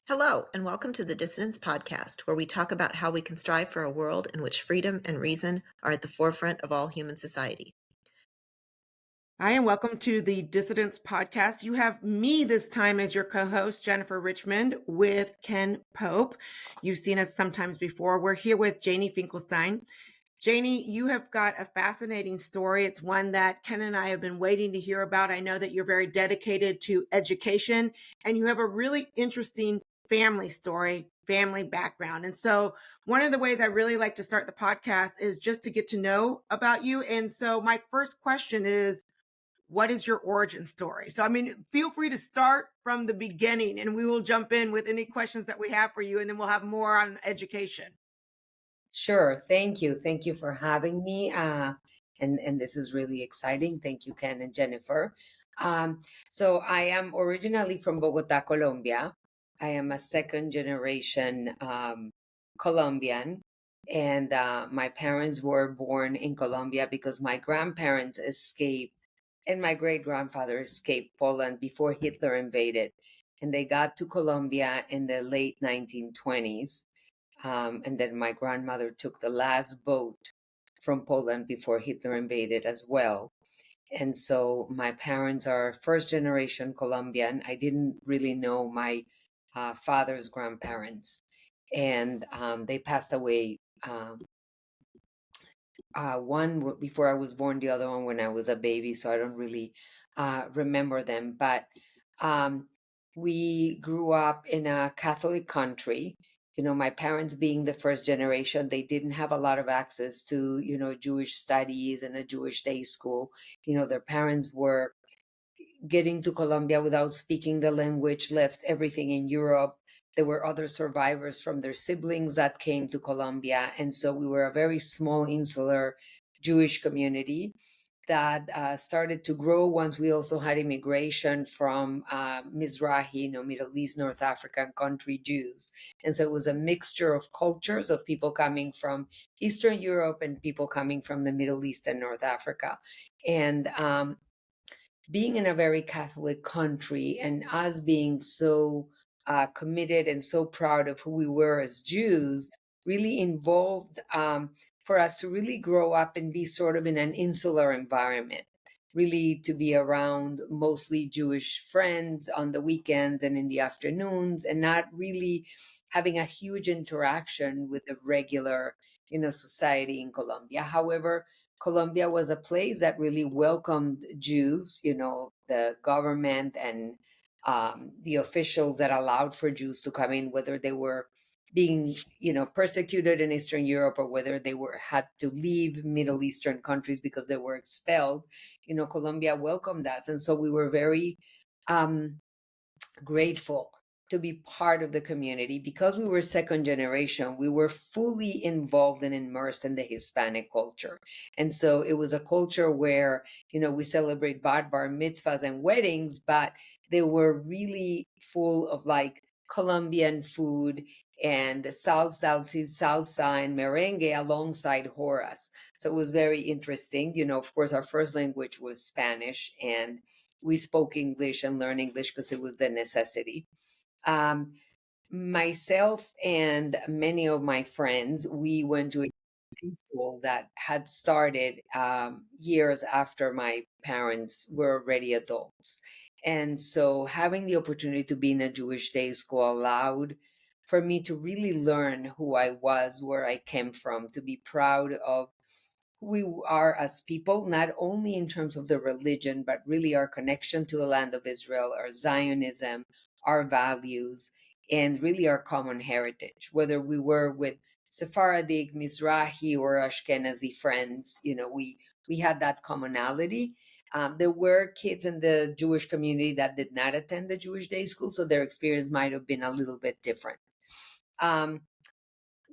Hello, and welcome to the Dissidents Podcast, where we talk about how we can strive for a world in which freedom and reason are at the forefront of all human society. Hi, and welcome to the Dissidents Podcast. You have me this time as your co-host, Jennifer Richmond, with Ken Pope. You've seen us sometimes before. We're here with Jany Finkielsztein. Jany, you have got a fascinating story. It's one that Ken and I have been waiting to hear about. I know that you're very dedicated to education, and you have a really interesting family story, family background. And so one of the ways I really like to start the podcast is just to get to know about you. And so my first question is, what is your origin story? So, feel free to start from the beginning and we will jump in with any questions that we have for you, and then we'll have more on education. Sure. Thank you. Thank you for having me. And this is really exciting. Thank you, Ken and Jennifer. So I am originally from Bogota, Colombia. I am a second generation Colombian. And my parents were born in Colombia because my grandparents escaped and my great grandfather escaped Poland before Hitler invaded. And they got to Colombia in the late 1920s. And then my grandmother took the last boat from Poland before Hitler invaded as well. And so my parents are first generation Colombian. I didn't really know my father's grandparents, and they passed away. One before I was born, the other one when I was a baby, so I don't really remember them. But um, we grew up in a Catholic country. My parents being the first generation, they didn't have a lot of access to, Jewish studies and a Jewish day school. Their parents were getting to Colombia without speaking the language, left everything in Europe. There were other survivors from their siblings that came to Colombia. And so we were a very small, insular Jewish community that started to grow once we also had immigration from Mizrahi, Middle East, North African country Jews. And so it was a mixture of cultures of people coming from Eastern Europe and people coming from the Middle East and North Africa. And being in a very Catholic country and us being so committed and so proud of who we were as Jews really involved for us to really grow up and be sort of in an insular environment, really to be around mostly Jewish friends on the weekends and in the afternoons, and not really having a huge interaction with the regular, society in Colombia. However, Colombia was a place that really welcomed Jews, the government and the officials that allowed for Jews to come in, whether they were being, persecuted in Eastern Europe or whether they had to leave Middle Eastern countries because they were expelled. Colombia welcomed us. And so we were very um, grateful to be part of the community. Because we were second generation, we were fully involved and immersed in the Hispanic culture. And so it was a culture where, we celebrate bar mitzvahs and weddings, but they were really full of like Colombian food and the salsa and merengue alongside horas. So it was very interesting. Of course, our first language was Spanish, and we spoke English and learned English because it was the necessity. Um, Myself and many of my friends, we went to a school that had started years after my parents were already adults. And so having the opportunity to be in a Jewish day school allowed for me to really learn who I was, where I came from, to be proud of who we are as people, not only in terms of the religion, but really our connection to the land of Israel, our Zionism, our values, and really our common heritage. Whether we were with Sephardic, Mizrahi, or Ashkenazi friends, we had that commonality. There were kids in the Jewish community that did not attend the Jewish day school, so their experience might have been a little bit different.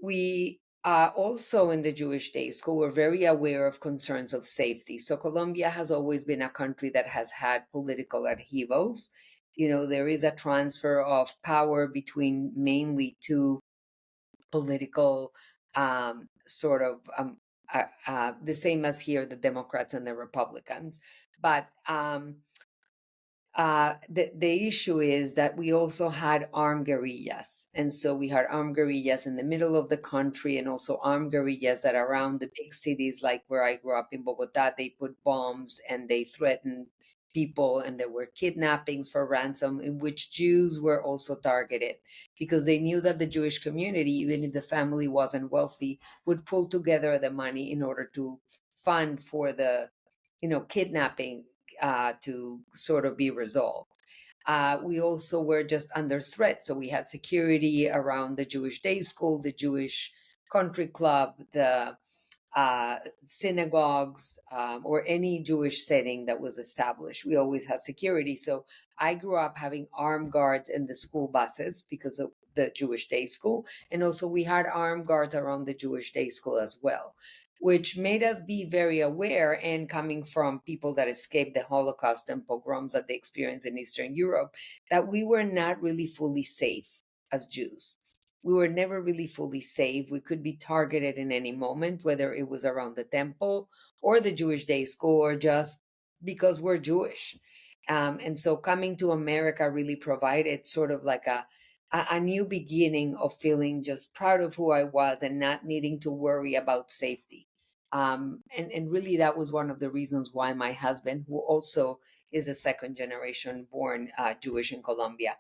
We also in the Jewish day school were very aware of concerns of safety. So Colombia has always been a country that has had political upheavals. There is a transfer of power between mainly two political sort of the same as here, the Democrats and the Republicans. But The issue is that we also had armed guerrillas. And so we had armed guerrillas in the middle of the country and also armed guerrillas that around the big cities, like where I grew up in Bogota, they put bombs and they threatened people, and there were kidnappings for ransom in which Jews were also targeted because they knew that the Jewish community, even if the family wasn't wealthy, would pull together the money in order to fund for the kidnapping to sort of be resolved. We also were just under threat. So we had security around the Jewish day school, the Jewish country club, the synagogues, or any Jewish setting that was established. We always had security. So I grew up having armed guards in the school buses because of the Jewish day school. And also we had armed guards around the Jewish day school as well, which made us be very aware. And coming from people that escaped the Holocaust and pogroms that they experienced in Eastern Europe, that we were not really fully safe as Jews. We were never really fully safe. We could be targeted in any moment, whether it was around the temple or the Jewish day school or just because we're Jewish. And so coming to America really provided sort of like a new beginning of feeling just proud of who I was and not needing to worry about safety. And really, that was one of the reasons why my husband, who also is a second generation born Jewish in Colombia,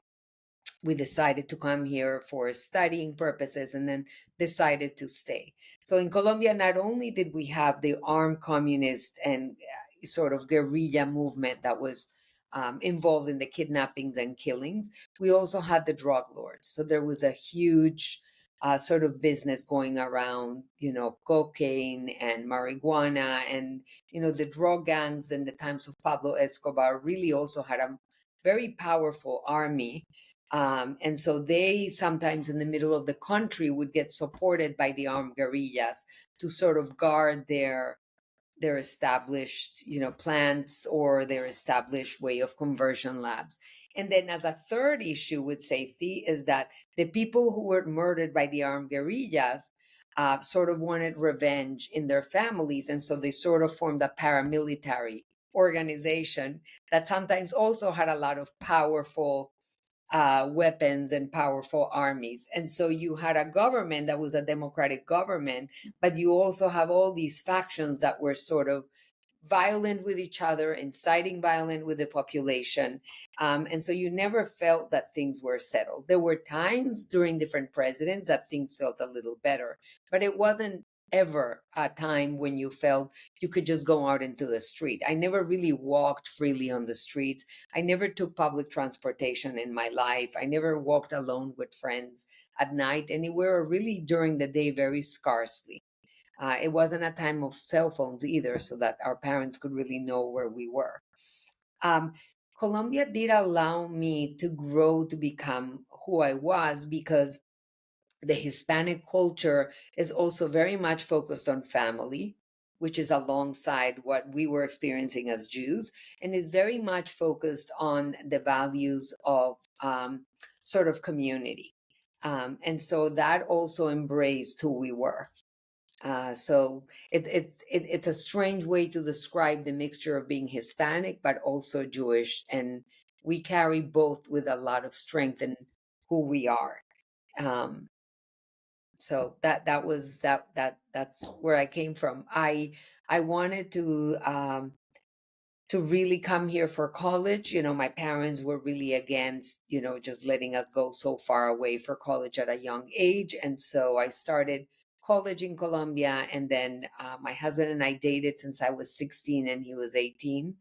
we decided to come here for studying purposes and then decided to stay. So in Colombia, not only did we have the armed communist and sort of guerrilla movement that was involved in the kidnappings and killings, we also had the drug lords. So there was a huge sort of business going around, cocaine and marijuana, and, the drug gangs in the times of Pablo Escobar really also had a very powerful army, and so they sometimes in the middle of the country would get supported by the armed guerrillas to sort of guard their established, plants or their established way of conversion labs. And then as a third issue with safety is that the people who were murdered by the armed guerrillas sort of wanted revenge in their families. And so they sort of formed a paramilitary organization that sometimes also had a lot of powerful weapons and powerful armies. And so you had a government that was a democratic government, but you also have all these factions that were sort of violent with each other, inciting violence with the population. And so you never felt that things were settled. There were times during different presidents that things felt a little better, but it wasn't ever a time when you felt you could just go out into the street. I never really walked freely on the streets. I never took public transportation in my life. I never walked alone with friends at night anywhere, or really during the day, very scarcely. It wasn't a time of cell phones either, so that our parents could really know where we were. Colombia did allow me to grow to become who I was because the Hispanic culture is also very much focused on family, which is alongside what we were experiencing as Jews, and is very much focused on the values of sort of community. And so that also embraced who we were. So it's a strange way to describe the mixture of being Hispanic but also Jewish, and we carry both with a lot of strength in who we are. Um, so that's where I came from. I wanted to really come here for college. My parents were really against, just letting us go so far away for college at a young age. And so I started college in Colombia. And then my husband and I dated since I was 16 and he was 18.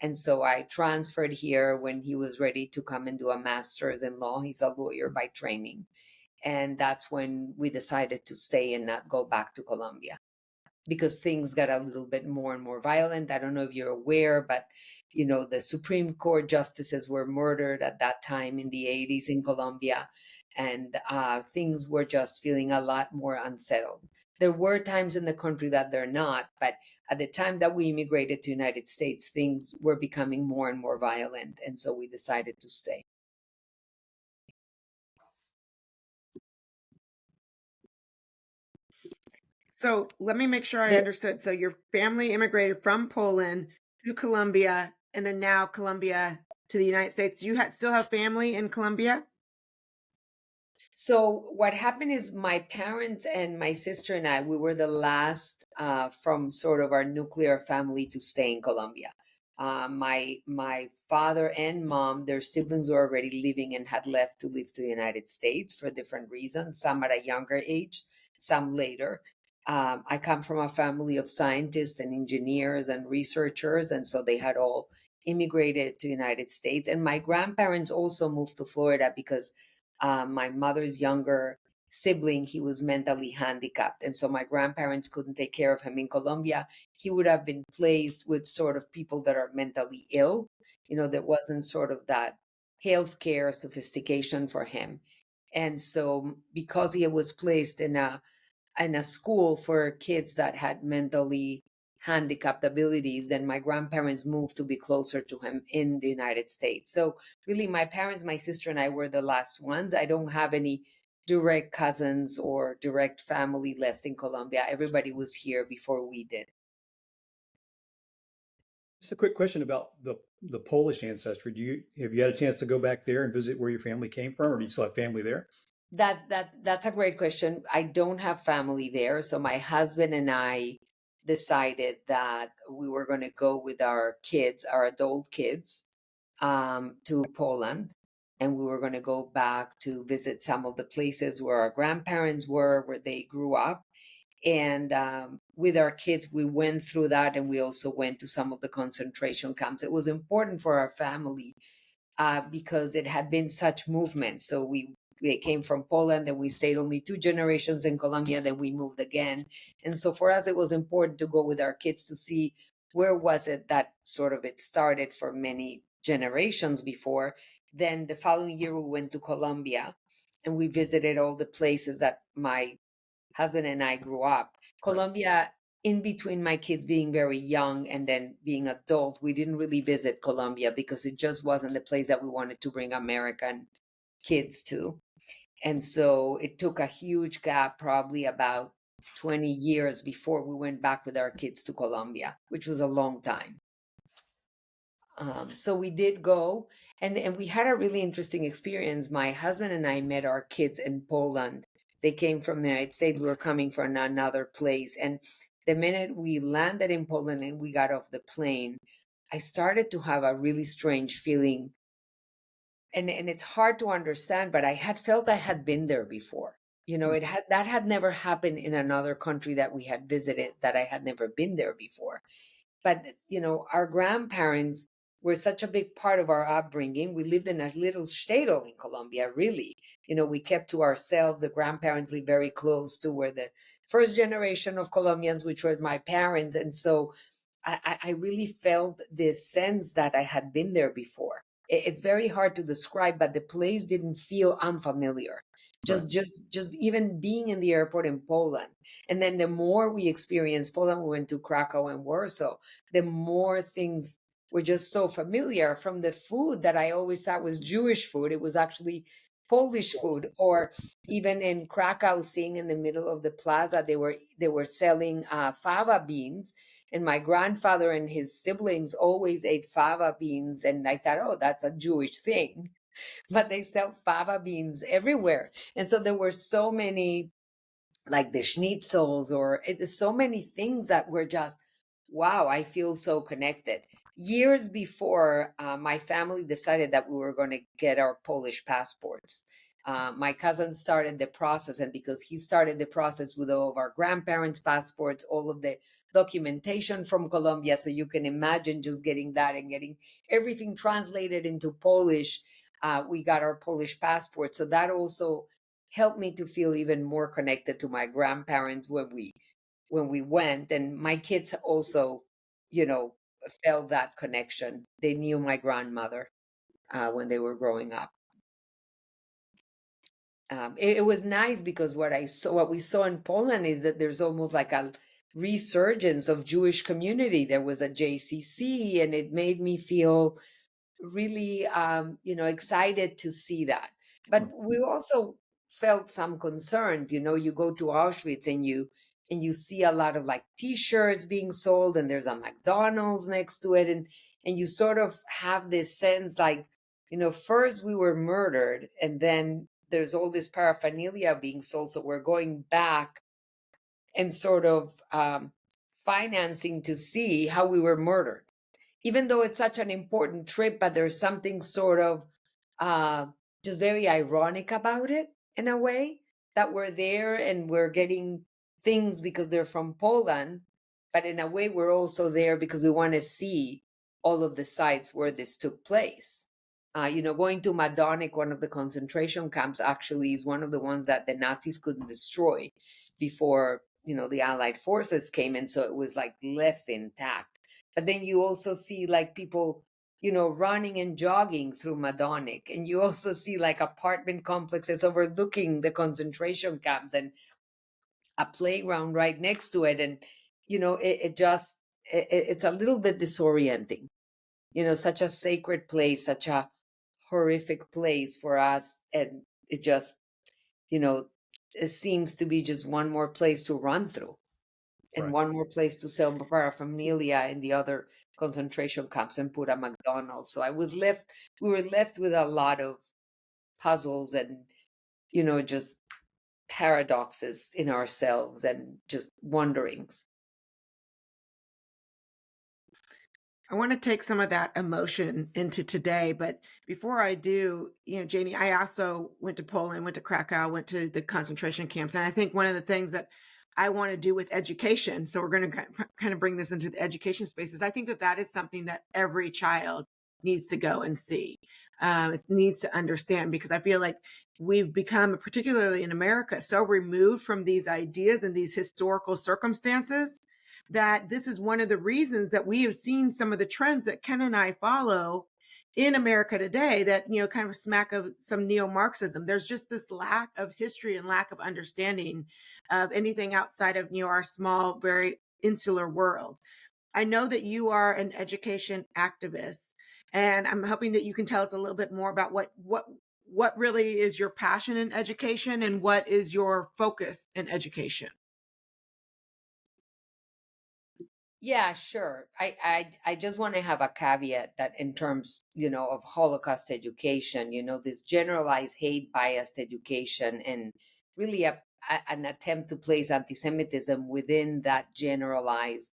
And so I transferred here when he was ready to come and do a master's in law. He's a lawyer by training. And that's when we decided to stay and not go back to Colombia, because things got a little bit more and more violent. I don't know if you're aware, but the Supreme Court justices were murdered at that time in the 80s in Colombia, and things were just feeling a lot more unsettled. There were times in the country that they're not, but at the time that we immigrated to the United States, things were becoming more and more violent, and so we decided to stay. So let me make sure I There, understood. So your family immigrated from Poland to Colombia, and then now Colombia to the United States. You still have family in Colombia? So what happened is my parents and my sister and I, we were the last from sort of our nuclear family to stay in Colombia. My father and mom, their siblings were already living and had left to live to the United States for different reasons. Some at a younger age, some later. I come from a family of scientists and engineers and researchers, and so they had all immigrated to the United States. And my grandparents also moved to Florida because my mother's younger sibling, he was mentally handicapped, and so my grandparents couldn't take care of him in Colombia. He would have been placed with sort of people that are mentally ill. There wasn't sort of that healthcare sophistication for him, and so because he was placed in a school for kids that had mentally handicapped abilities, then my grandparents moved to be closer to him in the United States. So really my parents, my sister and I were the last ones. I don't have any direct cousins or direct family left in Colombia. Everybody was here before we did. Just a quick question about the Polish ancestry. Have you had a chance to go back there and visit where your family came from, or do you still have family there? That's a great question. I don't have family there, so my husband and I decided that we were going to go with our kids, our adult kids, to Poland, and we were going to go back to visit some of the places where our grandparents were, where they grew up. And with our kids, we went through that, and we also went to some of the concentration camps. It was important for our family because it had been such movement. So we came from Poland, and we stayed only 2 generations in Colombia, then we moved again. And so for us, it was important to go with our kids to see where was it that sort of it started for many generations before. Then the following year, we went to Colombia, and we visited all the places that my husband and I grew up. Colombia, in between my kids being very young and then being adult, we didn't really visit Colombia because it just wasn't the place that we wanted to bring American kids to. And so it took a huge gap, probably about 20 years before we went back with our kids to Colombia, which was a long time. So we did go, and we had a really interesting experience. My husband and I met our kids in Poland. They came from the United States. We were coming from another place. And the minute we landed in Poland and we got off the plane, I started to have a really strange feeling. And it's hard to understand, but I had felt I had been there before. That had never happened in another country that we had visited, that I had never been there before. But our grandparents were such a big part of our upbringing. We lived in a little shtetl in Colombia, really. We kept to ourselves. The grandparents lived very close to where the first generation of Colombians, which were my parents. And so I really felt this sense that I had been there before. It's very hard to describe, but the place didn't feel unfamiliar. Just even being in the airport in Poland. And then the more we experienced Poland, we went to Krakow and Warsaw, the more things were just so familiar, from the food that I always thought was Jewish food. It was actually Polish food. Or even in Krakow, seeing in the middle of the plaza, they were selling fava beans. And my grandfather and his siblings always ate fava beans. And I thought, oh, that's a Jewish thing. But they sell fava beans everywhere. And so there were so many, like the schnitzels, or so many things that were just, wow, I feel so connected. Years before, my family decided that we were going to get our Polish passports. My cousin started the process, and because he started the process with all of our grandparents' passports, all of the documentation from Colombia, so you can imagine just getting that and getting everything translated into Polish. We got our Polish passport, so that also helped me to feel even more connected to my grandparents when we went. And my kids also, felt that connection. They knew my grandmother when they were growing up. It was nice because what we saw in Poland is that there's almost like a resurgence of Jewish community. There was a JCC, and it made me feel really, excited to see that. But we also felt some concerns. You go to Auschwitz and and you see a lot of like t-shirts being sold, and there's a McDonald's next to it, and you sort of have this sense like, first we were murdered, and then there's all this paraphernalia being sold, so we're going back and sort of financing to see how we were murdered, even though it's such an important trip. But there's something sort of uh, just very ironic about it, in a way, that we're there and we're getting things because they're from Poland, but in a way we're also there because we want to see all of the sites where this took place. Going to Majdanek, one of the concentration camps, actually is one of the ones that the Nazis couldn't destroy before the Allied forces came in, so it was like left intact. But then you also see like people running and jogging through Majdanek, and you also see like apartment complexes overlooking the concentration camps and a playground right next to it. And it's a little bit disorienting, such a sacred place, such a horrific place for us, and it just it seems to be just one more place to run through, and Right. one more place to sell paraphernalia in the other concentration camps and put a McDonald's. So we were left with a lot of puzzles and, just paradoxes in ourselves and just wonderings. I want to take some of that emotion into today, but before I do, Jany, I also went to Poland, went to Krakow, went to the concentration camps. And I think one of the things that I want to do with education, so we're going to kind of bring this into the education spaces, I think that is something that every child needs to go and see. It needs to understand, because I feel like we've become, particularly in America, so removed from these ideas and these historical circumstances that this is one of the reasons that we have seen some of the trends that Ken and I follow in America today that, kind of smack of some neo-Marxism. There's just this lack of history and lack of understanding of anything outside of, our small, very insular world. I know that you are an education activist, and I'm hoping that you can tell us a little bit more about what really is your passion in education and what is your focus in education. Yeah, sure. I just want to have a caveat that in terms, of Holocaust education, this generalized hate biased education, and really an attempt to place anti-Semitism within that generalized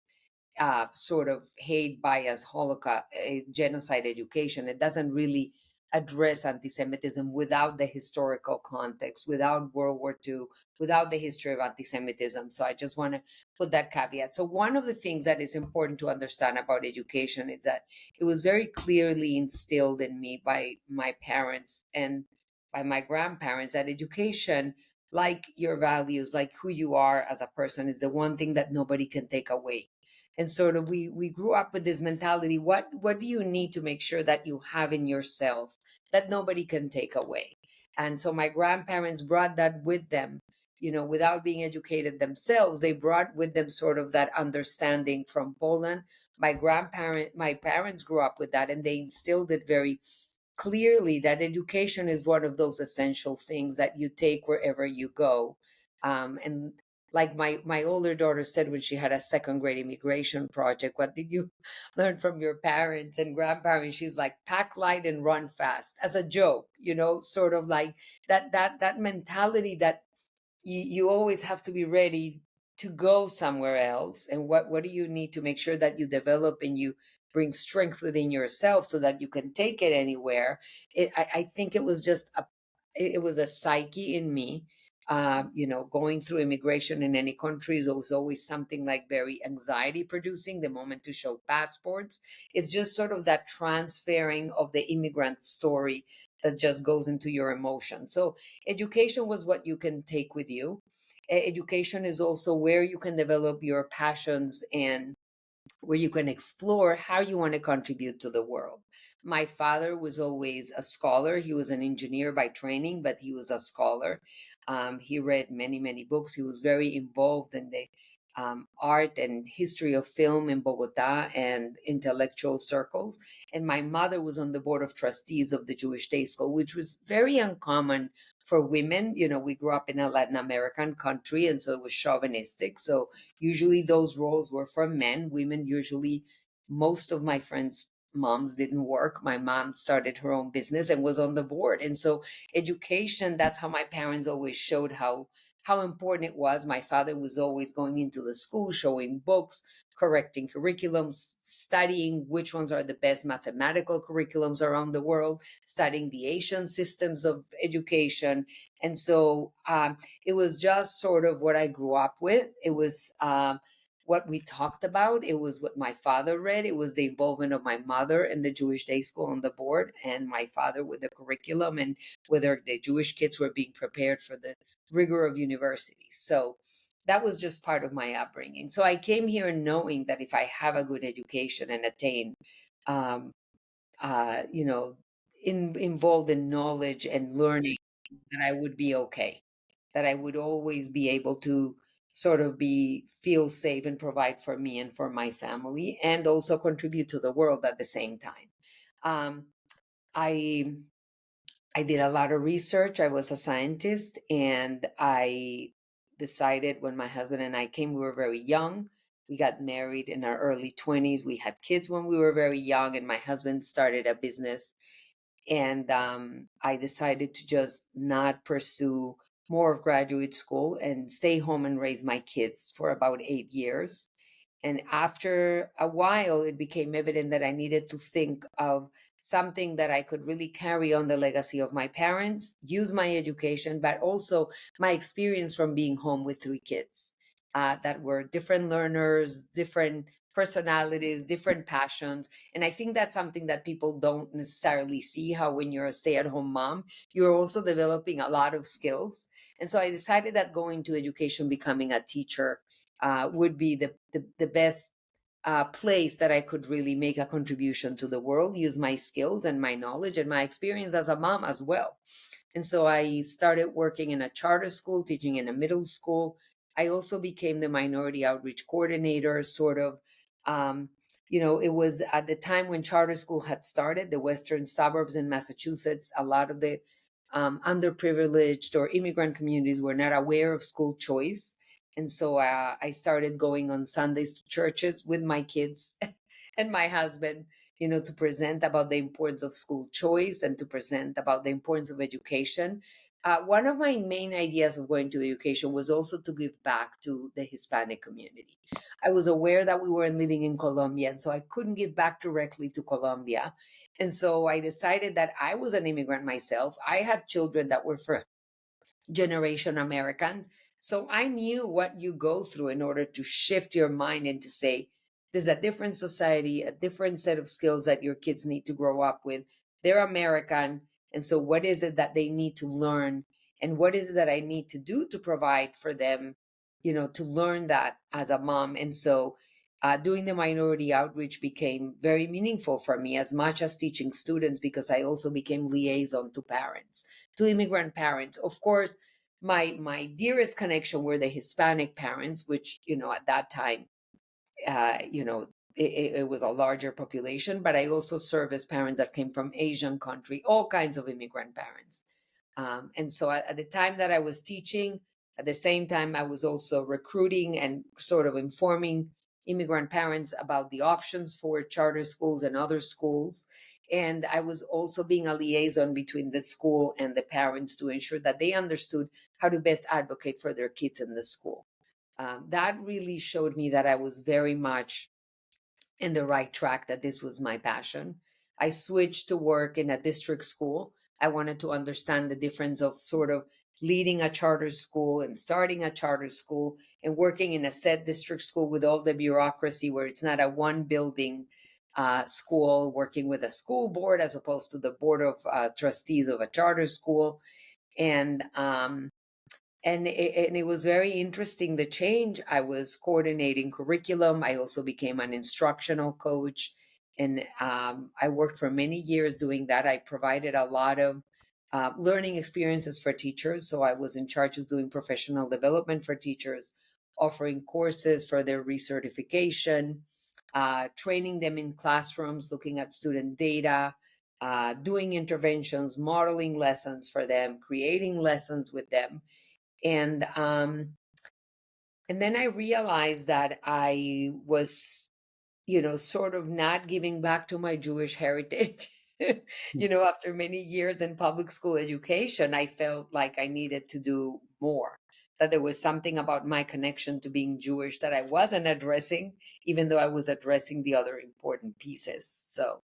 sort of hate bias Holocaust genocide education. It doesn't really address anti-Semitism without the historical context, without World War II, without the history of anti-Semitism. So I just want to put that caveat. So one of the things that is important to understand about education is that it was very clearly instilled in me by my parents and by my grandparents that education, like your values, like who you are as a person, is the one thing that nobody can take away. And sort of we grew up with this mentality: what do you need to make sure that you have in yourself that nobody can take away? And so my grandparents brought that with them, without being educated themselves. They brought with them sort of that understanding from Poland. My parents grew up with that, and they instilled it very clearly that education is one of those essential things that you take wherever you go. And like my older daughter said when she had a second grade immigration project, what did you learn from your parents and grandparents? She's like, pack light and run fast, as a joke, sort of like that mentality that you always have to be ready to go somewhere else. And what do you need to make sure that you develop and you bring strength within yourself so that you can take it anywhere. I think it was just it was a psyche in me. Going through immigration in any country was always something like very anxiety producing. The moment to show passports, it's just sort of that transferring of the immigrant story that just goes into your emotions. So education was what you can take with you. Education is also where you can develop your passions and where you can explore how you want to contribute to the world. My father was always a scholar. He was an engineer by training, but he was a scholar. He read many, many books. He was very involved in the art and history of film in Bogota and intellectual circles. And my mother was on the board of trustees of the Jewish Day School, which was very uncommon for women. You know, we grew up in a Latin American country, and so it was chauvinistic. So usually those roles were for men. Women usually, most of my friends' moms didn't work. My mom started her own business and was on the board. And so education, that's how my parents always showed how important it was. My father was always going into the school, showing books, correcting curriculums, studying which ones are the best mathematical curriculums around the world, studying the Asian systems of education. And so it was just sort of what I grew up with. It was what we talked about. It was what my father read. It was the involvement of my mother in the Jewish Day School on the board, and my father with the curriculum, and whether the Jewish kids were being prepared for the rigor of university. So that was just part of my upbringing. So I came here knowing that if I have a good education and attain, um, involved in knowledge and learning, that I would be okay, that I would always be able to sort of feel safe and provide for me and for my family, and also contribute to the world at the same time. Um, I I did a lot of research. I was a scientist, and I decided when my husband and I came, we were very young. We got married in our early 20s. We had kids when we were very young, and my husband started a business. And I decided to just not pursue more of graduate school and stay home and raise my kids for about 8 years. And after a while, it became evident that I needed to think of something that I could really carry on the legacy of my parents, use my education, but also my experience from being home with three kids that were different learners, different personalities, different passions. And I think that's something that people don't necessarily see, how when you're a stay-at-home mom, you're also developing a lot of skills. And so I decided that going to education, becoming a teacher, would be the best place that I could really make a contribution to the world, use my skills and my knowledge and my experience as a mom as well. And so I started working in a charter school, teaching in a middle school. I also became the minority outreach coordinator, sort of. Um, it was at the time when charter school had started, the western suburbs in Massachusetts, a lot of the underprivileged or immigrant communities were not aware of school choice. And so I started going on Sundays to churches with my kids and my husband, to present about the importance of school choice and to present about the importance of education. One of my main ideas of going to education was also to give back to the Hispanic community. I was aware that we weren't living in Colombia, and so I couldn't give back directly to Colombia. And so I decided that I was an immigrant myself. I had children that were first generation Americans. So I knew what you go through in order to shift your mind and to say, there's a different society, a different set of skills that your kids need to grow up with. They're American. And so what is it that they need to learn? And what is it that I need to do to provide for them, to learn that as a mom? And so doing the minority outreach became very meaningful for me, as much as teaching students, because I also became liaison to parents, to immigrant parents. Of course, my dearest connection were the Hispanic parents, which, at that time, it was a larger population, but I also served as parents that came from Asian country, all kinds of immigrant parents. And so at the time that I was teaching, at the same time, I was also recruiting and sort of informing immigrant parents about the options for charter schools and other schools. And I was also being a liaison between the school and the parents to ensure that they understood how to best advocate for their kids in the school. That really showed me that I was very much in the right track, that this was my passion. I switched to work in a district school. I wanted to understand the difference of sort of leading a charter school and starting a charter school and working in a set district school with all the bureaucracy, where it's not a one building school, working with a school board as opposed to the board of trustees of a charter school. And it was very interesting, the change. I was coordinating curriculum. I also became an instructional coach, and I worked for many years doing that. I provided a lot of learning experiences for teachers. So I was in charge of doing professional development for teachers, offering courses for their recertification, training them in classrooms, looking at student data, doing interventions, modeling lessons for them, creating lessons with them. And then I realized that I was, sort of not giving back to my Jewish heritage. After many years in public school education, I felt like I needed to do more, that there was something about my connection to being Jewish that I wasn't addressing, even though I was addressing the other important pieces. So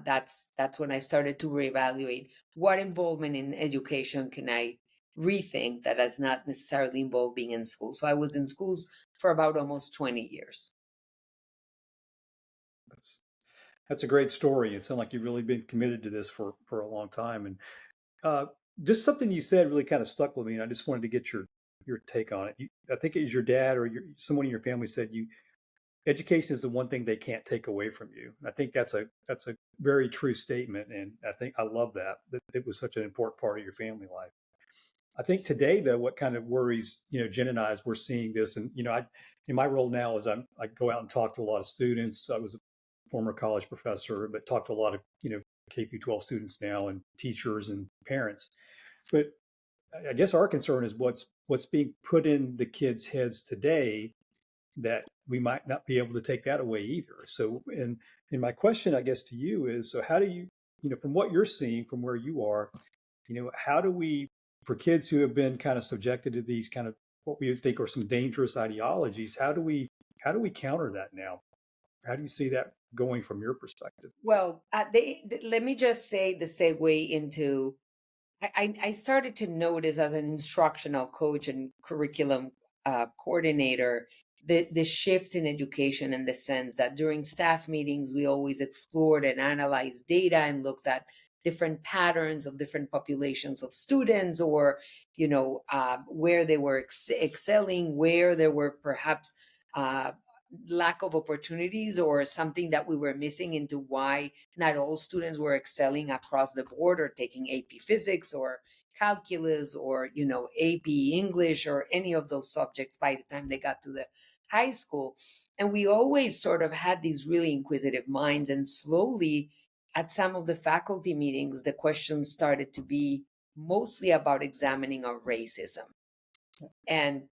that's when I started to reevaluate what involvement in education can I rethink that has not necessarily involved being in school. So I was in schools for about almost 20 years. That's a great story. It sounds like you've really been committed to this for a long time. And uh, just something you said really kind of stuck with me, and I just wanted to get your take on it. I think it was your dad or someone in your family said education is the one thing they can't take away from you. I think that's a very true statement, and I think I love that it was such an important part of your family life. I think today, though, what kind of worries, Jen and I, as we're seeing this, and I, in my role now, is I go out and talk to a lot of students. I was a former college professor, but talk to a lot of K through 12 students now, and teachers and parents. But I guess our concern is what's being put in the kids' heads today that we might not be able to take that away either. So, and my question, I guess, to you is, so how do you, from what you're seeing from where you are, how do we, for kids who have been kind of subjected to these kind of what we would think are some dangerous ideologies, how do we counter that now? How do you see that going from your perspective? Well, let me just say the segue into I started to notice as an instructional coach and curriculum coordinator the shift in education, in the sense that during staff meetings we always explored and analyzed data and looked at different patterns of different populations of students, or where they were excelling, where there were perhaps lack of opportunities or something that we were missing into why not all students were excelling across the board or taking AP physics or calculus or AP English or any of those subjects by the time they got to the high school. And we always sort of had these really inquisitive minds, and slowly at some of the faculty meetings the questions started to be mostly about examining our racism. And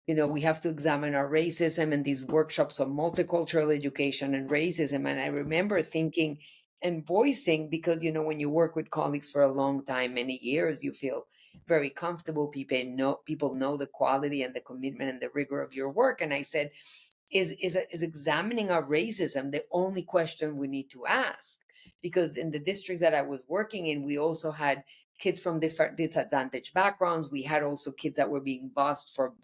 we have to examine our racism in these workshops on multicultural education and racism. And I remember thinking and voicing, because, when you work with colleagues for a long time, many years, you feel very comfortable. People know the quality and the commitment and the rigor of your work. And I said, is examining our racism the only question we need to ask? Because in the district that I was working in, we also had kids from different disadvantaged backgrounds. We had also kids that were being bused from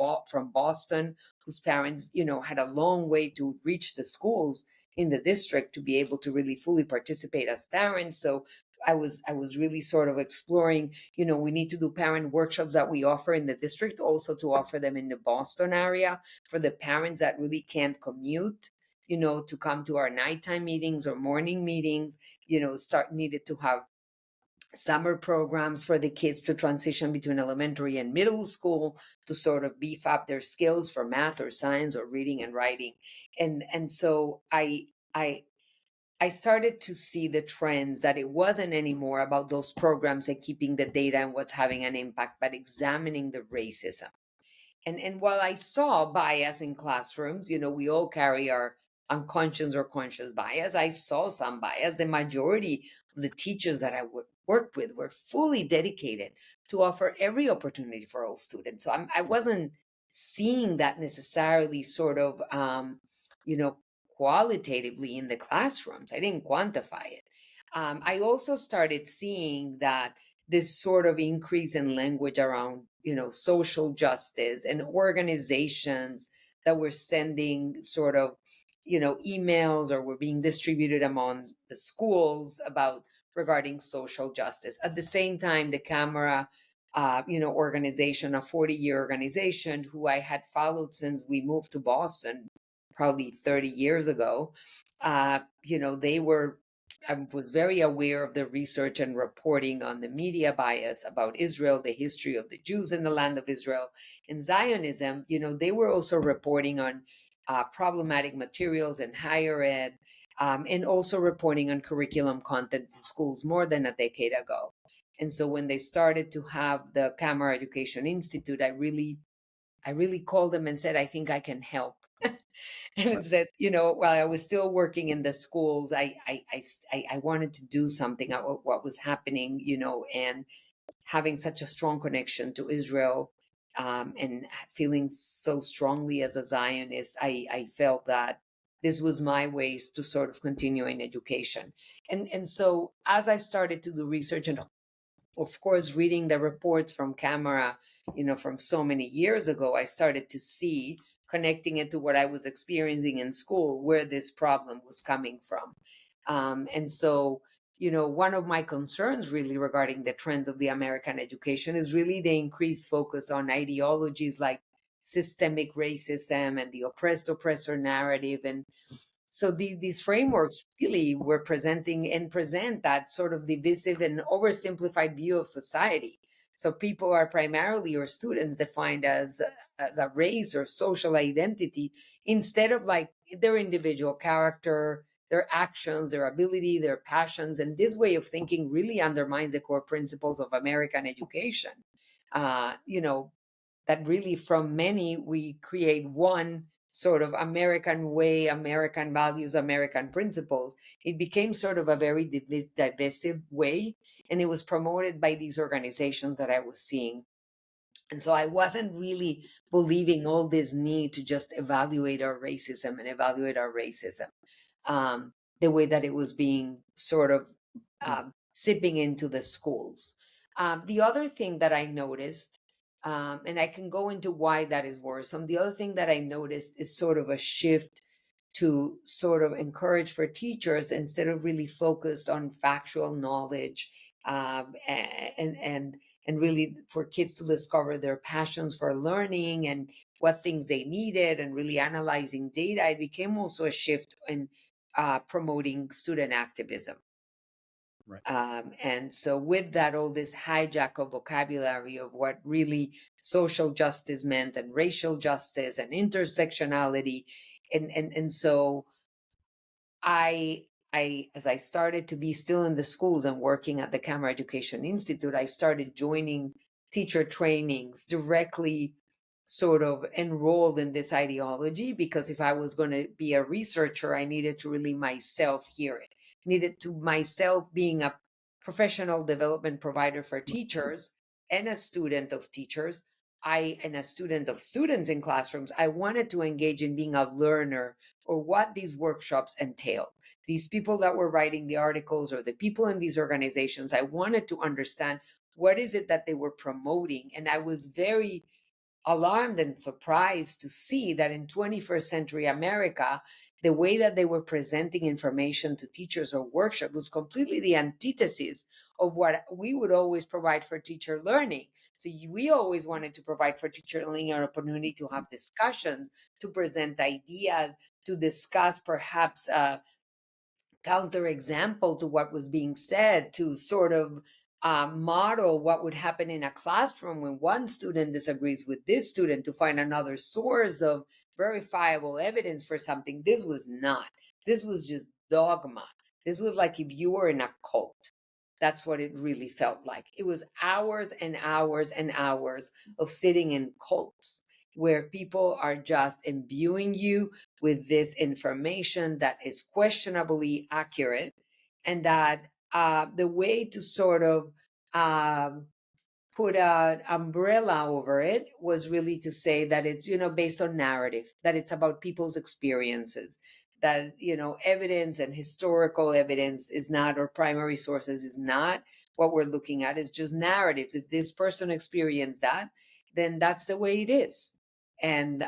Boston, whose parents, had a long way to reach the schools in the district to be able to really fully participate as parents. So I was really sort of exploring, we need to do parent workshops that we offer in the district, also to offer them in the Boston area for the parents that really can't commute, to come to our nighttime meetings or morning meetings, needed to have summer programs for the kids to transition between elementary and middle school to sort of beef up their skills for math or science or reading and writing. And so I started to see the trends, that it wasn't anymore about those programs and keeping the data and what's having an impact, but examining the racism. And while I saw bias in classrooms, we all carry our unconscious or conscious bias. I saw some bias. The majority of the teachers that I worked with were fully dedicated to offer every opportunity for all students. So I wasn't seeing that necessarily sort of, qualitatively in the classrooms. I didn't quantify it. I also started seeing that this sort of increase in language around, social justice, and organizations that were sending sort of, emails or were being distributed among the schools about regarding social justice. At the same time, the Camera, organization, a 40-year organization who I had followed since we moved to Boston, probably 30 years ago, they were was very aware of the research and reporting on the media bias about Israel, the history of the Jews in the land of Israel, and Zionism. They were also reporting on problematic materials in higher ed, and also reporting on curriculum content in schools more than a decade ago. And so when they started to have the Camera Education Institute, I really called them and said, I think I can help. And said, while I was still working in the schools, I wanted to do something about what was happening, and having such a strong connection to Israel, and feeling so strongly as a Zionist, I felt that this was my ways to sort of continue in education. And so as I started to do research, and of course, reading the reports from Camera, from so many years ago, I started to see, connecting it to what I was experiencing in school, where this problem was coming from. And so, one of my concerns really regarding the trends of the American education is really the increased focus on ideologies like systemic racism and the oppressed oppressor narrative. And so these frameworks really were presenting and present that sort of divisive and oversimplified view of society. So people are primarily, or students, defined as a race or social identity, instead of like their individual character, their actions, their ability, their passions. And this way of thinking really undermines the core principles of American education. That really, from many, we create one sort of American way, American values, American principles. It became sort of a very divisive way, and it was promoted by these organizations that I was seeing. And so I wasn't really believing all this need to just evaluate our racism and evaluate our racism, the way that it was being sort of sipping into the schools. The other thing that I noticed, and I can go into why that is worrisome. The other thing that I noticed is sort of a shift to sort of encourage for teachers, instead of really focused on factual knowledge, and really for kids to discover their passions for learning and what things they needed, and really analyzing data. It became also a shift in promoting student activism. Right. And so with that, all this hijack of vocabulary of what really social justice meant, and racial justice and intersectionality. And so as I started to be still in the schools and working at the Camera Education Institute, I started joining teacher trainings, directly sort of enrolled in this ideology, because if I was going to be a researcher, I needed to really myself hear it. Needed to myself, being a professional development provider for teachers and a student of teachers, and a student of students in classrooms, I wanted to engage in being a learner, or what these workshops entail. These people that were writing the articles, or the people in these organizations, I wanted to understand what is it that they were promoting. And I was very alarmed and surprised to see that in 21st century America, the way that they were presenting information to teachers or workshops was completely the antithesis of what we would always provide for teacher learning. So we always wanted to provide for teacher learning an opportunity to have discussions, to present ideas, to discuss perhaps counterexample to what was being said, to sort of model what would happen in a classroom when one student disagrees with this student, to find another source of verifiable evidence for something. This was not. This was just dogma. This was like if you were in a cult. That's what it really felt like. It was hours and hours and hours of sitting in cults, where people are just imbuing you with this information that is questionably accurate, and that the way to sort of put an umbrella over it was really to say that it's, based on narrative, that it's about people's experiences, that, evidence and historical evidence is not, or primary sources is not what we're looking at. It's just narratives. If this person experienced that, then that's the way it is. And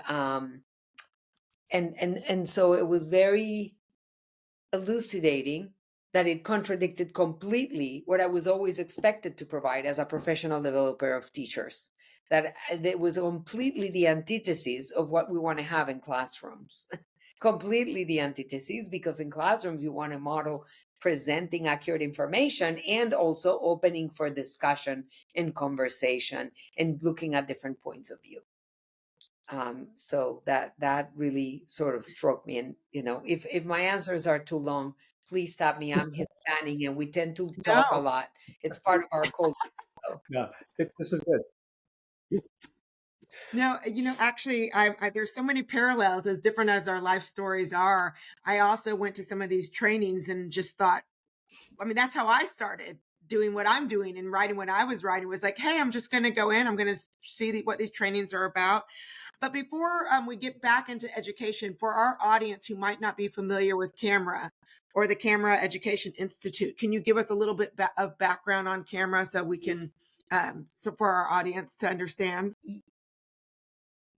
so it was very elucidating that it contradicted completely what I was always expected to provide as a professional developer of teachers. That it was completely the antithesis of what we want to have in classrooms. completely the antithesis, because in classrooms you want to model presenting accurate information and also opening for discussion and conversation and looking at different points of view. So that really sort of struck me. And if my answers are too long, please stop me. I'm Hispanic, and we tend to talk a No. lot. It's part of our culture. So. Yeah, this is good. No, actually, there's so many parallels, as different as our life stories are. I also went to some of these trainings and just thought, I mean, that's how I started doing what I'm doing and writing what I was writing. Was like, hey, I'm just going to go in. I'm going to see what these trainings are about. But before we get back into education, for our audience who might not be familiar with CAMERA or the CAMERA Education Institute, can you give us a little bit of background on CAMERA so we can, so for our audience to understand?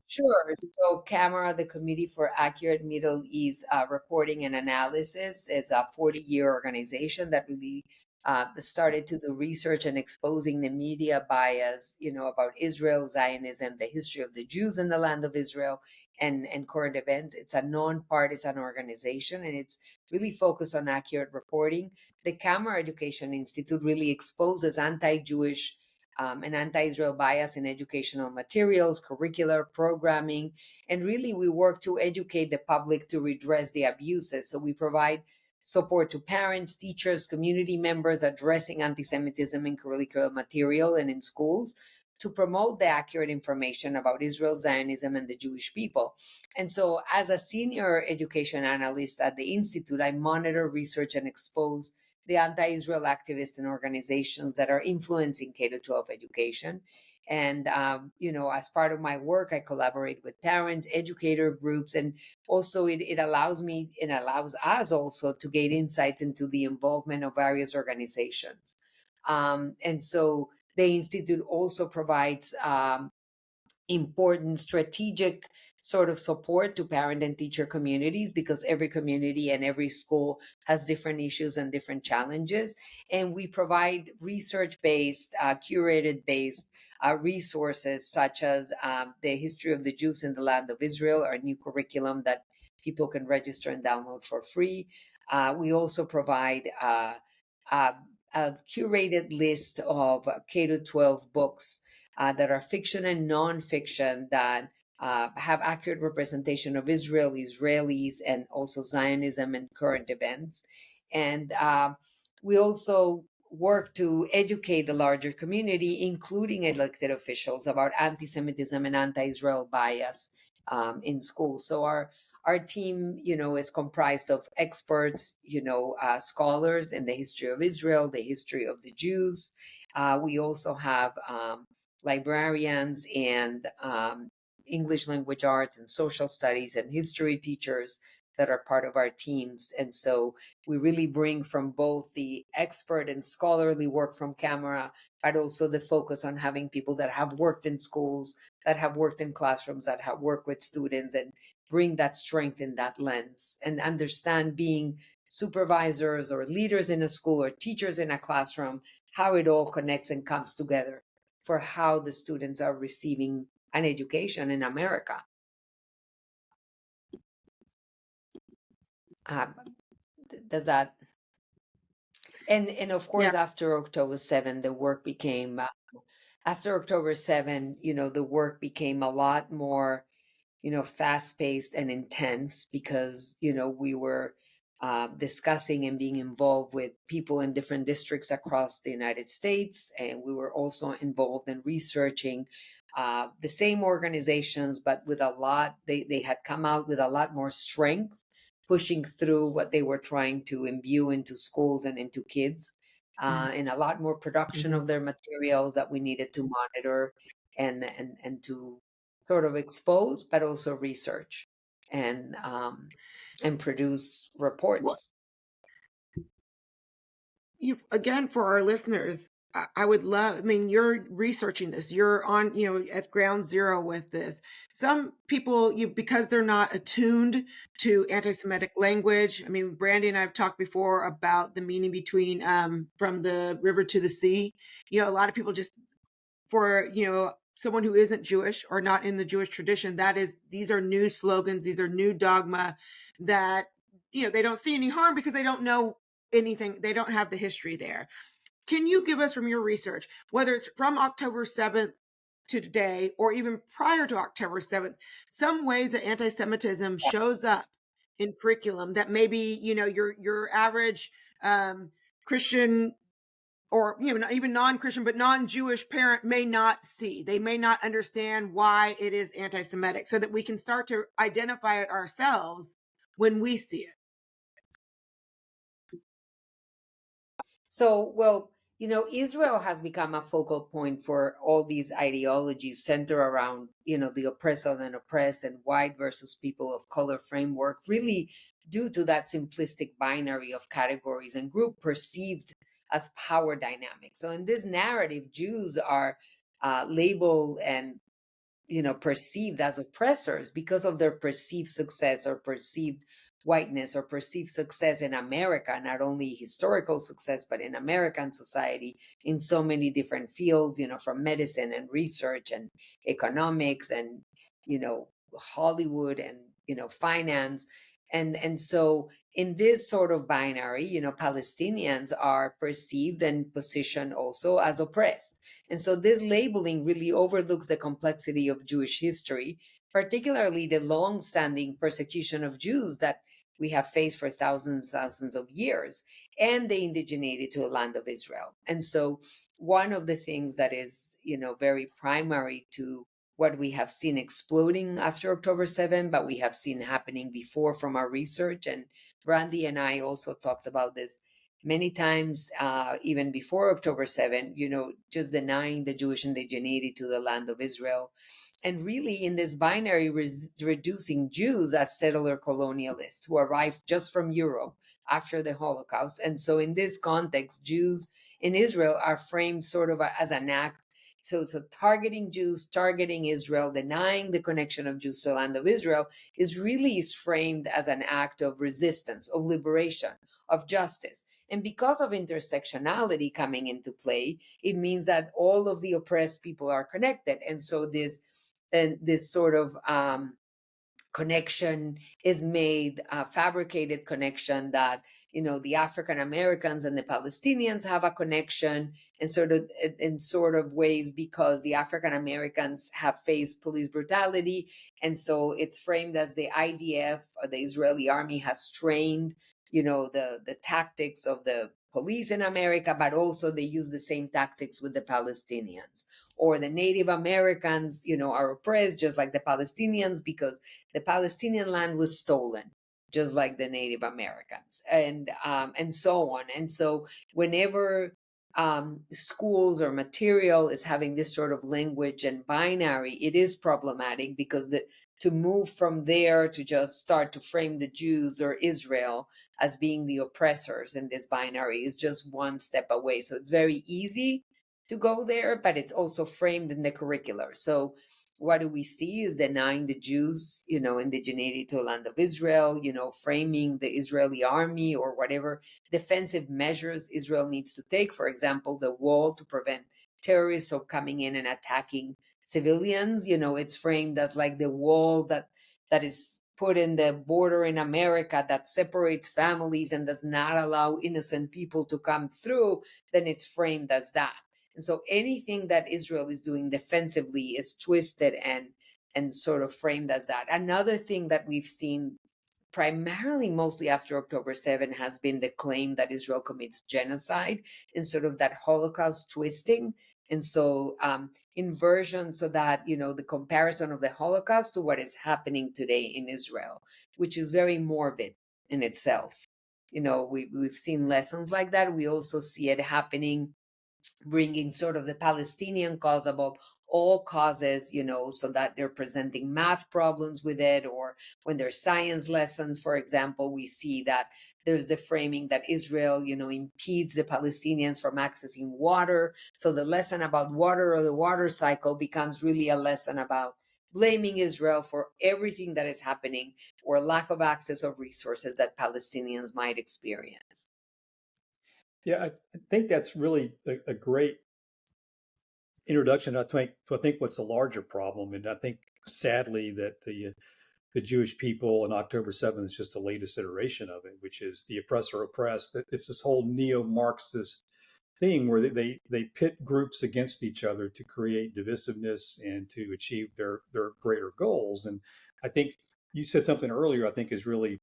Sure. So CAMERA, the Committee for Accurate Middle East Reporting and Analysis, it's a 40-year organization that really started to do research and exposing the media bias, about Israel, Zionism, the history of the Jews in the land of Israel, and current events. It's a nonpartisan organization, and it's really focused on accurate reporting. The CAMERA Education Institute really exposes anti-Jewish and anti-Israel bias in educational materials, curricular programming, and really we work to educate the public to redress the abuses. So we provide support to parents, teachers, community members addressing anti-Semitism in curricular material and in schools to promote the accurate information about Israel, Zionism, and the Jewish people. And so as a senior education analyst at the Institute, I monitor, research, and expose the anti-Israel activists and organizations that are influencing K-12 education. And, as part of my work, I collaborate with parents, educator groups, and also it allows me and allows us also to gain insights into the involvement of various organizations. And so the Institute also provides important strategic sort of support to parent and teacher communities, because every community and every school has different issues and different challenges. And we provide research-based, curated-based resources, such as the history of the Jews in the land of Israel, our new curriculum that people can register and download for free. We also provide a curated list of K-12 books that are fiction and nonfiction that have accurate representation of Israel, Israelis, and also Zionism and current events. And we also work to educate the larger community, including elected officials, about anti-Semitism and anti-Israel bias in schools. So our team, is comprised of experts, scholars in the history of Israel, the history of the Jews. We also have librarians and English language arts and social studies and history teachers that are part of our teams. And so we really bring from both the expert and scholarly work from CAMERA, but also the focus on having people that have worked in schools, that have worked in classrooms, that have worked with students, and bring that strength in that lens and understand, being supervisors or leaders in a school or teachers in a classroom, how it all connects and comes together for how the students are receiving an education in America. Does that? And of course, Yeah. after October 7, the work became, after October 7, the work became a lot more, fast paced and intense, because, we were discussing and being involved with people in different districts across the United States. And we were also involved in researching the same organizations, but with a lot, they had come out with a lot more strength, pushing through what they were trying to imbue into schools and into kids, and a lot more production Mm-hmm. of their materials that we needed to monitor and to sort of expose, but also research and produce Well, reports. again, for our listeners, I would love, I mean, you're researching this, you're on, at ground zero with this. Some people, because they're not attuned to anti-Semitic language. I mean, Brandy and I have talked before about the meaning between from the river to the sea. A lot of people just, for, someone who isn't Jewish or not in the Jewish tradition, these are new slogans, these are new dogma. that, they don't see any harm because they don't know anything. They don't have the history there. Can you give us, from your research, whether it's from October 7th to today, or even prior to October 7th, some ways that anti-Semitism shows up in curriculum that maybe, your average Christian, or not even non-Christian, but non-Jewish parent may not see. They may not understand why it is anti-Semitic, so that we can start to identify it ourselves when we see it. So, well, Israel has become a focal point for all these ideologies centered around, the oppressed and oppressed and white versus people of color framework, really due to that simplistic binary of categories and group perceived as power dynamics. So in this narrative, Jews are labeled and perceived as oppressors because of their perceived success or perceived whiteness or perceived success in America, not only historical success, but in American society in so many different fields, from medicine and research and economics and, Hollywood and, finance. And so in this sort of binary, Palestinians are perceived and positioned also as oppressed. And so this labeling really overlooks the complexity of Jewish history, particularly the long-standing persecution of Jews that we have faced for thousands of years, and the indigeneity to the land of Israel. And so one of the things that is, very primary to what we have seen exploding after October 7, but we have seen happening before from our research. And Brandy and I also talked about this many times, even before October 7, just denying the Jewish indigeneity to the land of Israel. And really, in this binary, reducing Jews as settler colonialists who arrived just from Europe after the Holocaust. And so, in this context, Jews in Israel are framed sort of as an act. So targeting Jews, targeting Israel, denying the connection of Jews to the land of Israel is framed as an act of resistance, of liberation, of justice. And because of intersectionality coming into play, it means that all of the oppressed people are connected. And so this sort of connection is made, a fabricated connection that the African Americans and the Palestinians have a connection, and sort of ways because the African Americans have faced police brutality, and so it's framed as the IDF or the Israeli army has trained the tactics of the police in America, but also they use the same tactics with the Palestinians. Or the Native Americans, are oppressed just like the Palestinians because the Palestinian land was stolen, just like the Native Americans, and so on. And so whenever schools or material is having this sort of language and binary, it is problematic because to move from there to just start to frame the Jews or Israel as being the oppressors in this binary is just one step away. So it's very easy to go there, but it's also framed in the curricular. So what do we see is denying the Jews, indigeneity to the land of Israel, framing the Israeli army or whatever defensive measures Israel needs to take. For example, the wall to prevent terrorists from coming in and attacking civilians. It's framed as like the wall that is put in the border in America that separates families and does not allow innocent people to come through. Then it's framed as that. And so anything that Israel is doing defensively is twisted and sort of framed as that. Another thing that we've seen primarily mostly after October 7 has been the claim that Israel commits genocide and sort of that Holocaust twisting. And so inversion, so that, the comparison of the Holocaust to what is happening today in Israel, which is very morbid in itself. We've seen lessons like that. We also see it happening, bringing sort of the Palestinian cause above all causes, so that they're presenting math problems with it, or when there's science lessons, for example, we see that there's the framing that Israel, impedes the Palestinians from accessing water. So the lesson about water or the water cycle becomes really a lesson about blaming Israel for everything that is happening or lack of access of resources that Palestinians might experience. Yeah, I think that's really a great introduction. I think what's a larger problem, and I think sadly that the Jewish people, and October 7th is just the latest iteration of it, which is the oppressor oppressed. That it's this whole neo-Marxist thing where they pit groups against each other to create divisiveness and to achieve their greater goals. And I think you said something earlier, I think is really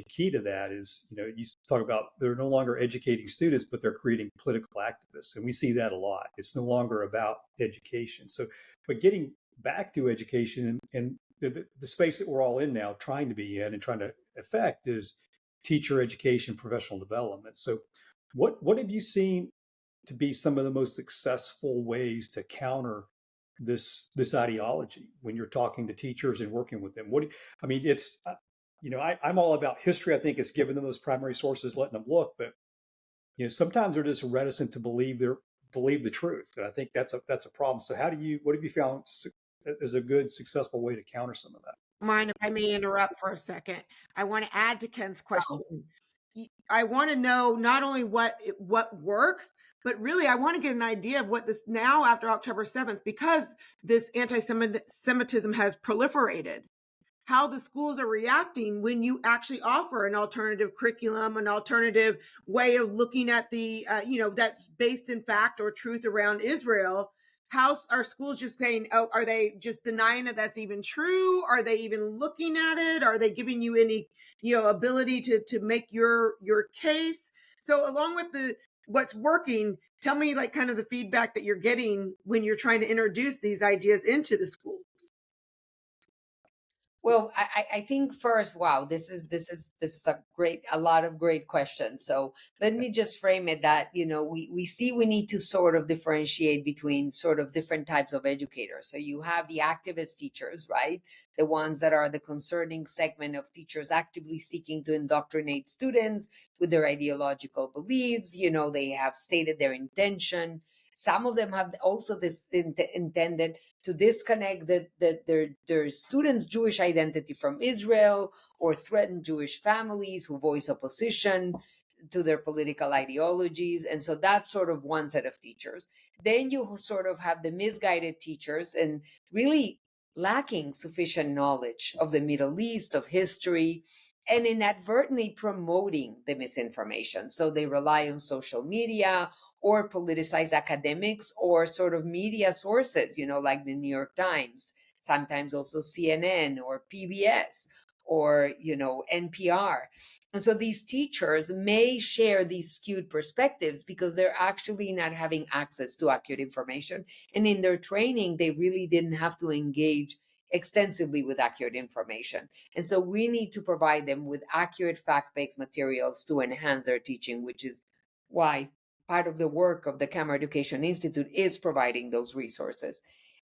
key to that is, you talk about they're no longer educating students, but they're creating political activists. And we see that a lot. It's no longer about education. So, but getting back to education and the space that we're all in now, trying to be in and trying to affect is teacher education, professional development. So what have you seen to be some of the most successful ways to counter this ideology when you're talking to teachers and working with them? I mean, it's I'm all about history. I think it's giving them those primary sources, letting them look, but sometimes they're just reticent to believe the truth, and I think that's a problem. So what have you found as a good successful way to counter some of that? Mind if I may interrupt for a second? I want to add to Ken's question. I want to know not only what works, but really I want to get an idea of what this now after October 7th, because this anti-Semitism has proliferated, how the schools are reacting when you actually offer an alternative curriculum, an alternative way of looking at the, that's based in fact or truth around Israel. How are schools just saying, oh, are they just denying that that's even true? Are they even looking at it? Are they giving you any, ability to make your case? So along with what's working, tell me like kind of the feedback that you're getting when you're trying to introduce these ideas into the schools. Well, I think first, wow, this is a lot of great questions. So let me just frame it that, we see we need to sort of differentiate between sort of different types of educators. So you have the activist teachers, right? The ones that are the concerning segment of teachers actively seeking to indoctrinate students with their ideological beliefs. They have stated their intention. Some of them have also intended to disconnect their students' Jewish identity from Israel, or threaten Jewish families who voice opposition to their political ideologies. And so that's sort of one set of teachers. Then you sort of have the misguided teachers and really lacking sufficient knowledge of the Middle East, of history, and inadvertently promoting the misinformation. So they rely on social media or politicized academics or sort of media sources, like the New York Times, sometimes also CNN or PBS or, NPR. And so these teachers may share these skewed perspectives because they're actually not having access to accurate information. And in their training, they really didn't have to engage extensively with accurate information. And so we need to provide them with accurate fact-based materials to enhance their teaching, which is why part of the work of the Camera Education Institute is providing those resources.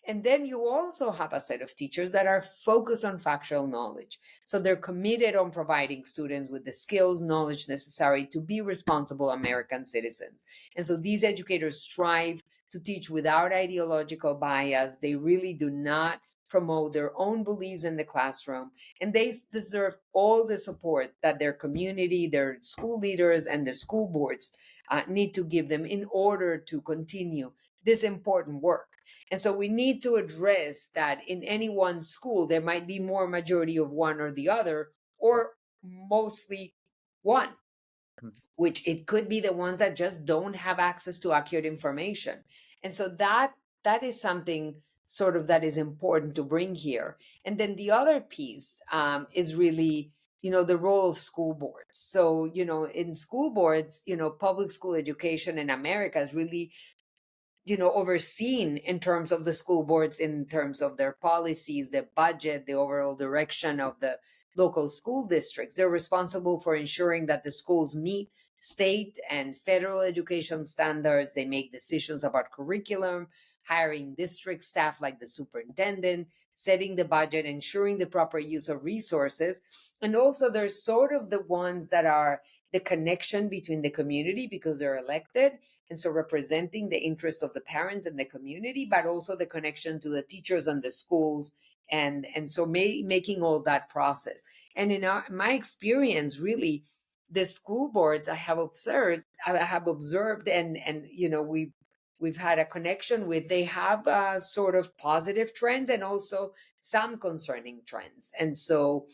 And then you also have a set of teachers that are focused on factual knowledge. So they're committed on providing students with the skills, knowledge necessary to be responsible American citizens. And so these educators strive to teach without ideological bias. They really do not promote their own beliefs in the classroom, and they deserve all the support that their community, their school leaders, and the school boards need to give them in order to continue this important work. And so we need to address that in any one school, there might be more majority of one or the other, or mostly one, which it could be the ones that just don't have access to accurate information. And so that is something sort of that is important to bring here. And then the other piece is really, the role of school boards. So, in school boards, public school education in America is really, overseen in terms of the school boards, in terms of their policies, the budget, the overall direction of the local school districts. They're responsible for ensuring that the schools meet state and federal education standards. They make decisions about curriculum, hiring district staff like the superintendent, setting the budget, ensuring the proper use of resources. And also they're sort of the ones that are the connection between the community because they're elected, and so representing the interests of the parents and the community, but also the connection to the teachers and the schools, and so making all that process. And in my experience, really, the school boards I have observed, and we've had a connection with, they have sort of positive trends and also some concerning trends. And so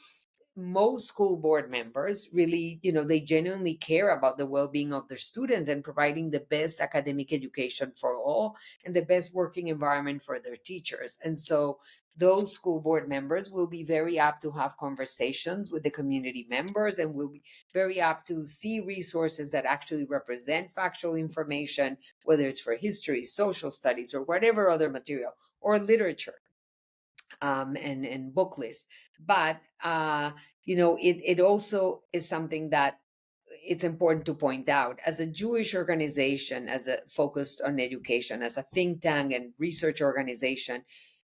most school board members really, they genuinely care about the well-being of their students and providing the best academic education for all and the best working environment for their teachers. And so those school board members will be very apt to have conversations with the community members and will be very apt to see resources that actually represent factual information, whether it's for history, social studies, or whatever other material, or literature, and book lists. But it also is something that it's important to point out. As a Jewish organization, as a focused on education, as a think tank and research organization,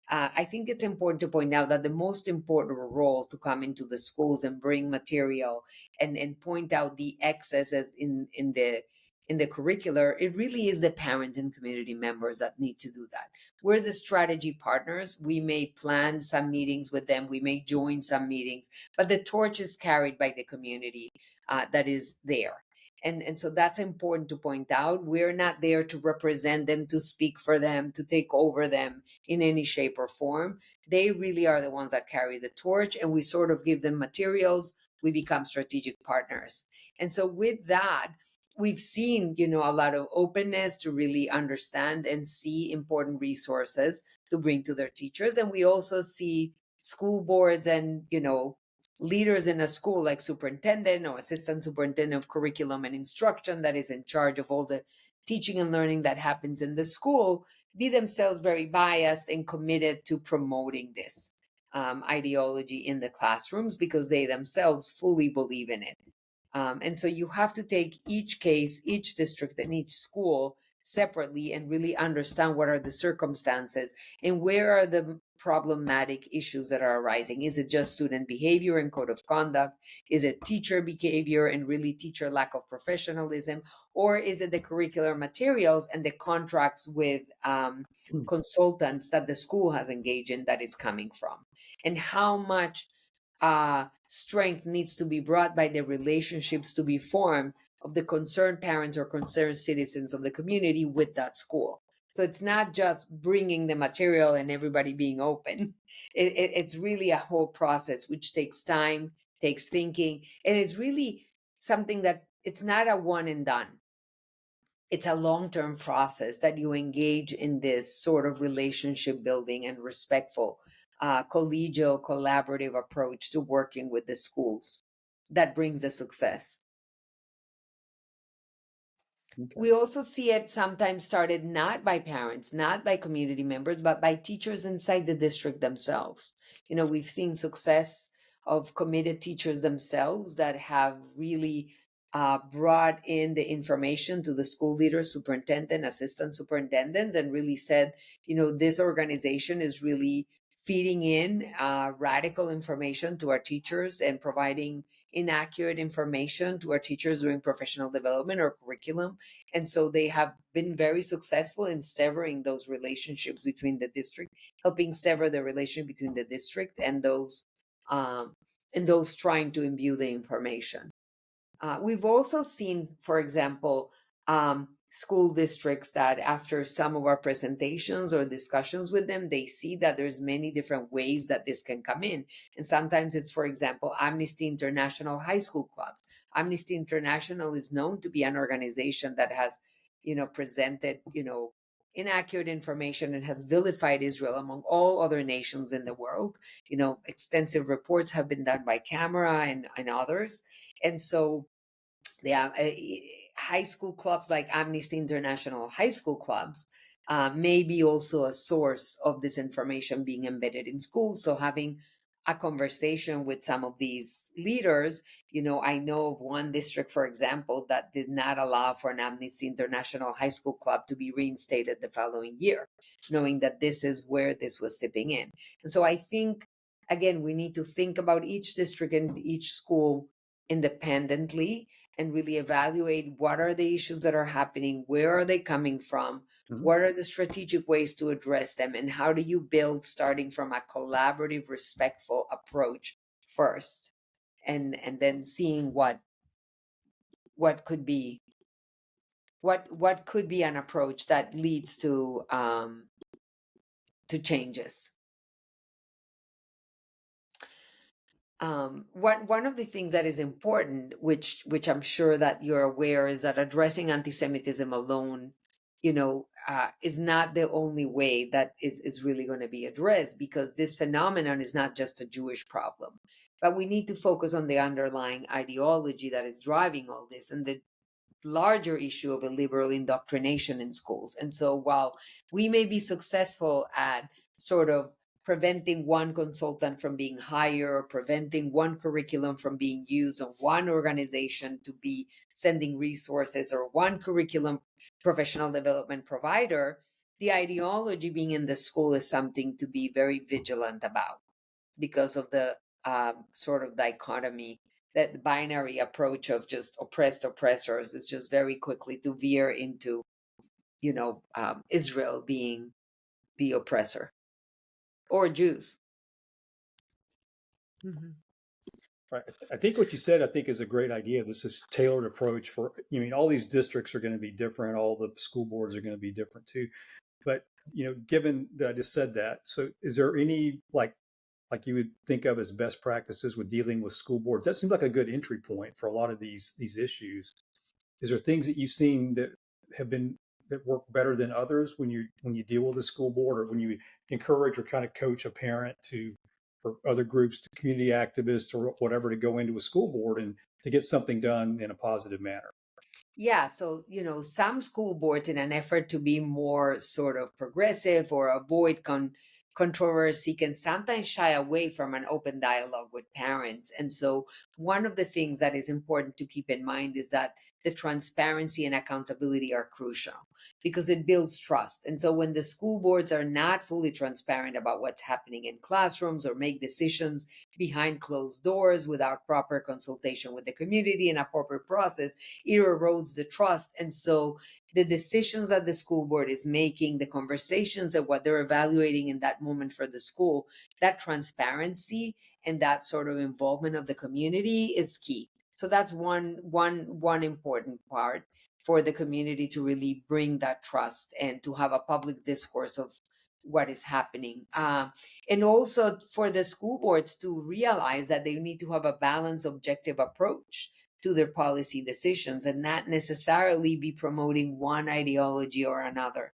I think it's important to point out that the most important role to come into the schools and bring material and point out the excesses in the curricular, it really is the parents and community members that need to do that. We're the strategy partners. We may plan some meetings with them. We may join some meetings, but the torch is carried by the community that is there. And so that's important to point out. We're not there to represent them, to speak for them, to take over them in any shape or form. They really are the ones that carry the torch, and we sort of give them materials. We become strategic partners. And so with that, we've seen, a lot of openness to really understand and see important resources to bring to their teachers. And we also see school boards and, leaders in a school like superintendent or assistant superintendent of curriculum and instruction that is in charge of all the teaching and learning that happens in the school be themselves very biased and committed to promoting this ideology in the classrooms because they themselves fully believe in it. And so you have to take each case, each district, and each school separately and really understand what are the circumstances and where are the problematic issues that are arising. Is it just student behavior and code of conduct? Is it teacher behavior and really teacher lack of professionalism? Or is it the curricular materials and the contracts with consultants that the school has engaged in that is coming from? And how much strength needs to be brought by the relationships to be formed of the concerned parents or concerned citizens of the community with that school. So it's not just bringing the material and everybody being open. It's really a whole process which takes time, takes thinking, and it's really something that it's not a one and done. It's a long-term process that you engage in this sort of relationship building and respectful collegial, collaborative approach to working with the schools that brings the success. Okay. We also see it sometimes started not by parents, not by community members, but by teachers inside the district themselves. We've seen success of committed teachers themselves that have really brought in the information to the school leader, superintendent, assistant superintendents, and really said, this organization is really feeding in radical information to our teachers and providing inaccurate information to our teachers during professional development or curriculum. And so they have been very successful in severing those relationships between the district, helping sever the relationship between the district and those trying to imbue the information. We've also seen, for example, school districts that after some of our presentations or discussions with them, they see that there's many different ways that this can come in. And sometimes it's, for example, Amnesty International high school clubs. Amnesty International is known to be an organization that has, presented, inaccurate information and has vilified Israel among all other nations in the world. Extensive reports have been done by Camera and others. And so they have high school clubs like Amnesty International high school clubs may be also a source of this information being embedded in schools. So having a conversation with some of these leaders, I know of one district, for example, that did not allow for an Amnesty International high school club to be reinstated the following year, knowing that this is where this was sipping in. And so I think, again, we need to think about each district and each school independently and really evaluate what are the issues that are happening, where are they coming from, what are the strategic ways to address them, and how do you build starting from a collaborative, respectful approach first, and then seeing what could be what could be an approach that leads to changes. One of the things that is important, which I'm sure that you're aware, is that addressing anti-Semitism alone, is not the only way that is really going to be addressed, because this phenomenon is not just a Jewish problem. But we need to focus on the underlying ideology that is driving all this, and the larger issue of a liberal indoctrination in schools. And so while we may be successful at sort of preventing one consultant from being hired, or preventing one curriculum from being used, or one organization to be sending resources, or one curriculum professional development provider, the ideology being in the school is something to be very vigilant about, because of the sort of dichotomy, that binary approach of just oppressed oppressors is just very quickly to veer into, Israel being the oppressor, or Jews. Mm-hmm. Right. I think what you said, I think, is a great idea. This is tailored approach for, all these districts are going to be different. All the school boards are going to be different too. But, given that I just said that, so is there any like you would think of as best practices with dealing with school boards? That seems like a good entry point for a lot of these issues. Is there things that you've seen that work better than others when you deal with a school board, or when you encourage or kind of coach a parent or other groups, to community activists or whatever, to go into a school board and to get something done in a positive manner? Yeah, so some school boards, in an effort to be more sort of progressive or avoid controversy, can sometimes shy away from an open dialogue with parents. And so one of the things that is important to keep in mind is that the transparency and accountability are crucial, because it builds trust. And so when the school boards are not fully transparent about what's happening in classrooms, or make decisions behind closed doors without proper consultation with the community and a proper process, it erodes the trust. And so the decisions that the school board is making, the conversations and what they're evaluating in that moment for the school, that transparency and that sort of involvement of the community is key. So that's one important part for the community to really bring that trust and to have a public discourse of what is happening. And also for the school boards to realize that they need to have a balanced, objective approach to their policy decisions, and not necessarily be promoting one ideology or another.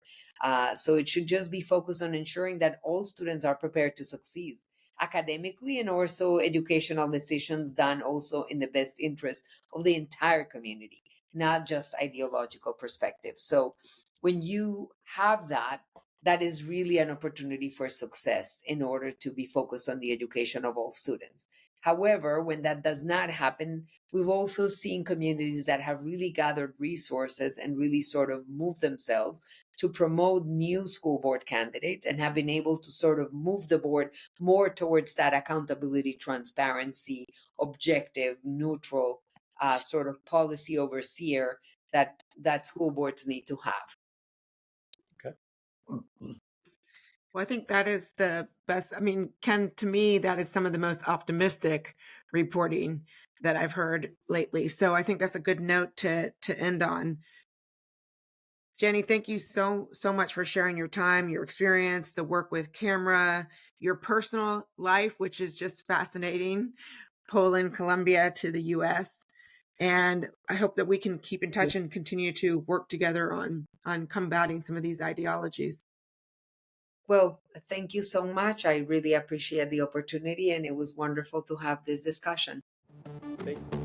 So it should just be focused on ensuring that all students are prepared to succeed academically, and also educational decisions done also in the best interest of the entire community, not just ideological perspectives. So when you have that is really an opportunity for success, in order to be focused on the education of all students. However, when that does not happen, we've also seen communities that have really gathered resources and really sort of moved themselves to promote new school board candidates, and have been able to sort of move the board more towards that accountability, transparency, objective, neutral sort of policy overseer that school boards need to have. Okay. Well, I think that is the best. I mean, Ken, to me, that is some of the most optimistic reporting that I've heard lately. So I think that's a good note to end on. Jany, thank you so much for sharing your time, your experience, the work with camera, your personal life, which is just fascinating. Poland, Colombia to the US. And I hope that we can keep in touch and continue to work together on combating some of these ideologies. Well, thank you so much. I really appreciate the opportunity, and it was wonderful to have this discussion. Thank you.